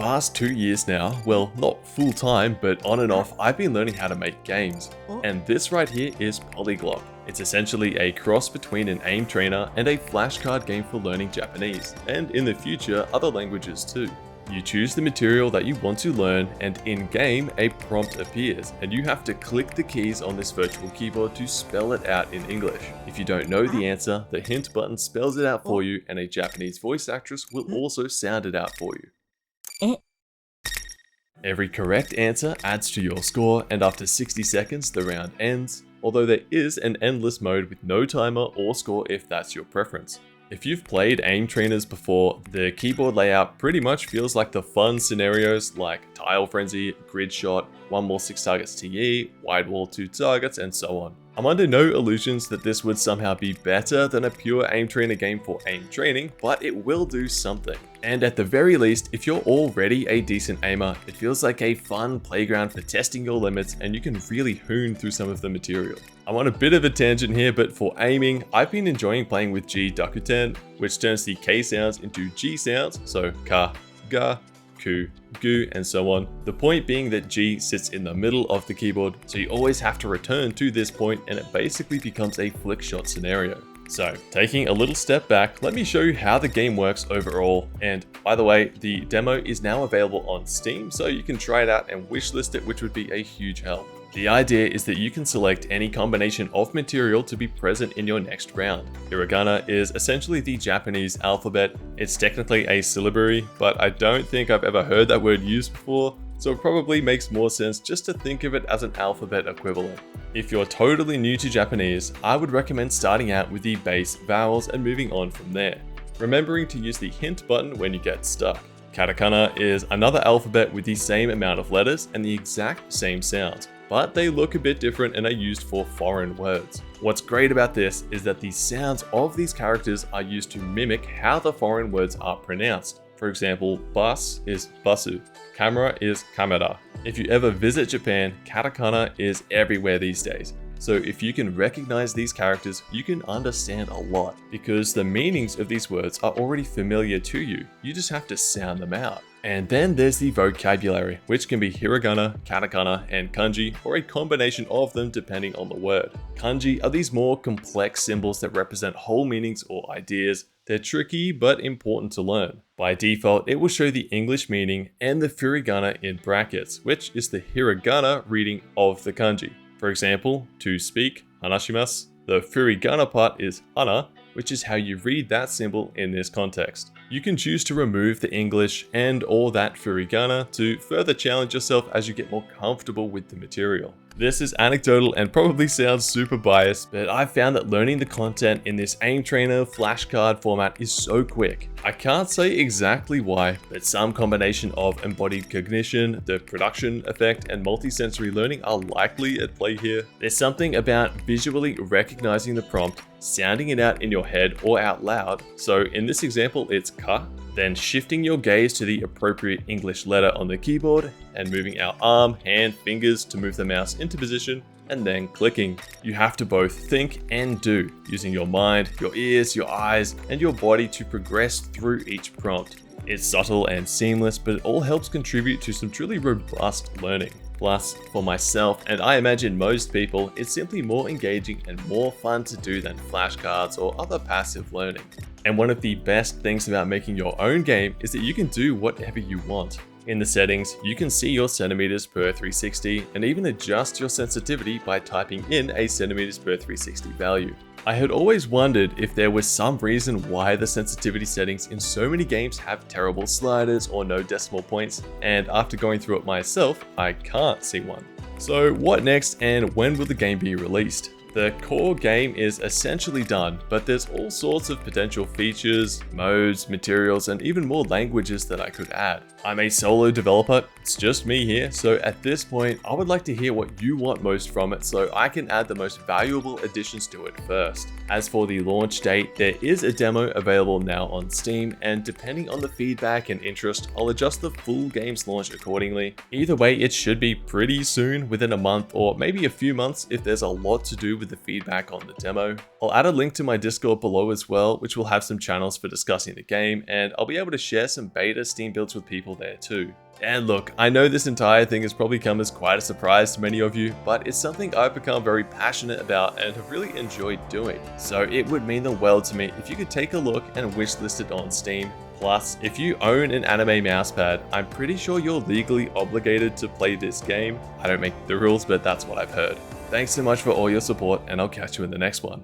past 2 years now, well, not full time, but on and off, I've been learning how to make games. And this right here is POLYGLOCK. It's essentially a cross between an AIM trainer and a flashcard game for learning Japanese, and in the future, other languages too. You choose the material that you want to learn, and in-game, a prompt appears, and you have to click the keys on this virtual keyboard to spell it out in English. If you don't know the answer, the hint button spells it out for you, and a Japanese voice actress will also sound it out for you. Every correct answer adds to your score, and after 60 seconds, the round ends, although there is an endless mode with no timer or score if that's your preference. If you've played AIM trainers before, the keyboard layout pretty much feels like the fun scenarios like Tile Frenzy, Grid Shot, 1 more 6 targets TE, Wide Wall 2 targets, and so on. I'm under no illusions that this would somehow be better than a pure AIM trainer game for AIM training, but it will do something. And at the very least, if you're already a decent aimer, it feels like a fun playground for testing your limits, and you can really hoon through some of the material. I'm on a bit of a tangent here, but for aiming, I've been enjoying playing with G Dakuten, which turns the K sounds into G sounds, so ka, ga, ku, gu, and so on. The point being that G sits in the middle of the keyboard, so you always have to return to this point, and it basically becomes a flick shot scenario. So, taking a little step back, let me show you how the game works overall. And by the way, the demo is now available on Steam, so you can try it out and wishlist it, which would be a huge help. The idea is that you can select any combination of material to be present in your next round. Hiragana is essentially the Japanese alphabet. It's technically a syllabary, but I don't think I've ever heard that word used before, so it probably makes more sense just to think of it as an alphabet equivalent. If you're totally new to Japanese, I would recommend starting out with the base vowels and moving on from there, remembering to use the hint button when you get stuck. Katakana is another alphabet with the same amount of letters and the exact same sounds, but they look a bit different and are used for foreign words. What's great about this is that the sounds of these characters are used to mimic how the foreign words are pronounced. For example, bus is basu, camera is kamera. If you ever visit Japan, katakana is everywhere these days. So if you can recognize these characters, you can understand a lot, because the meanings of these words are already familiar to you. You just have to sound them out. And then there's the vocabulary, which can be hiragana, katakana, and kanji, or a combination of them depending on the word. Kanji are these more complex symbols that represent whole meanings or ideas. They're tricky but important to learn. By default, it will show the English meaning and the furigana in brackets, which is the hiragana reading of the kanji. For example, to speak, hanashimasu. The furigana part is hana, which is how you read that symbol in this context. You can choose to remove the English and or that furigana to further challenge yourself as you get more comfortable with the material. This is anecdotal and probably sounds super biased, but I've found that learning the content in this AIM trainer flashcard format is so quick. I can't say exactly why, but some combination of embodied cognition, the production effect, and multisensory learning are likely at play here. There's something about visually recognizing the prompt, sounding it out in your head or out loud. So in this example, it's ka, then shifting your gaze to the appropriate English letter on the keyboard and moving our arm, hand, fingers to move the mouse into position, and then clicking. You have to both think and do, using your mind, your ears, your eyes, and your body to progress through each prompt. It's subtle and seamless, but it all helps contribute to some truly robust learning. Plus, for myself, and I imagine most people, it's simply more engaging and more fun to do than flashcards or other passive learning. And one of the best things about making your own game is that you can do whatever you want. In the settings, you can see your centimeters per 360 and even adjust your sensitivity by typing in a centimeters per 360 value. I had always wondered if there was some reason why the sensitivity settings in so many games have terrible sliders or no decimal points, and after going through it myself, I can't see one. So what next, and when will the game be released? The core game is essentially done, but there's all sorts of potential features, modes, materials, and even more languages that I could add. I'm a solo developer, it's just me here, so at this point, I would like to hear what you want most from it so I can add the most valuable additions to it first. As for the launch date, there is a demo available now on Steam, and depending on the feedback and interest, I'll adjust the full game's launch accordingly. Either way, it should be pretty soon, within a month or maybe a few months if there's a lot to do with with the feedback on the demo. I'll add a link to my Discord below as well, which will have some channels for discussing the game, and I'll be able to share some beta Steam builds with people there too. And look, I know this entire thing has probably come as quite a surprise to many of you, but it's something I've become very passionate about and have really enjoyed doing. So it would mean the world to me if you could take a look and wishlist it on Steam. Plus, if you own an anime mousepad, I'm pretty sure you're legally obligated to play this game. I don't make the rules, but that's what I've heard. Thanks so much for all your support, and I'll catch you in the next one.